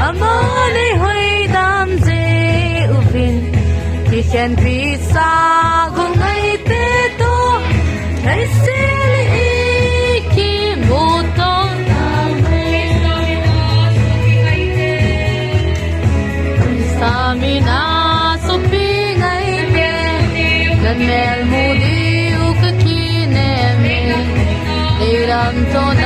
Amani hui dam je uvin Ki khen pi sa gung ai te to Hai sili ki mu tong Samina supi ngai te Gan mel mu di u ka ki ne me Iram to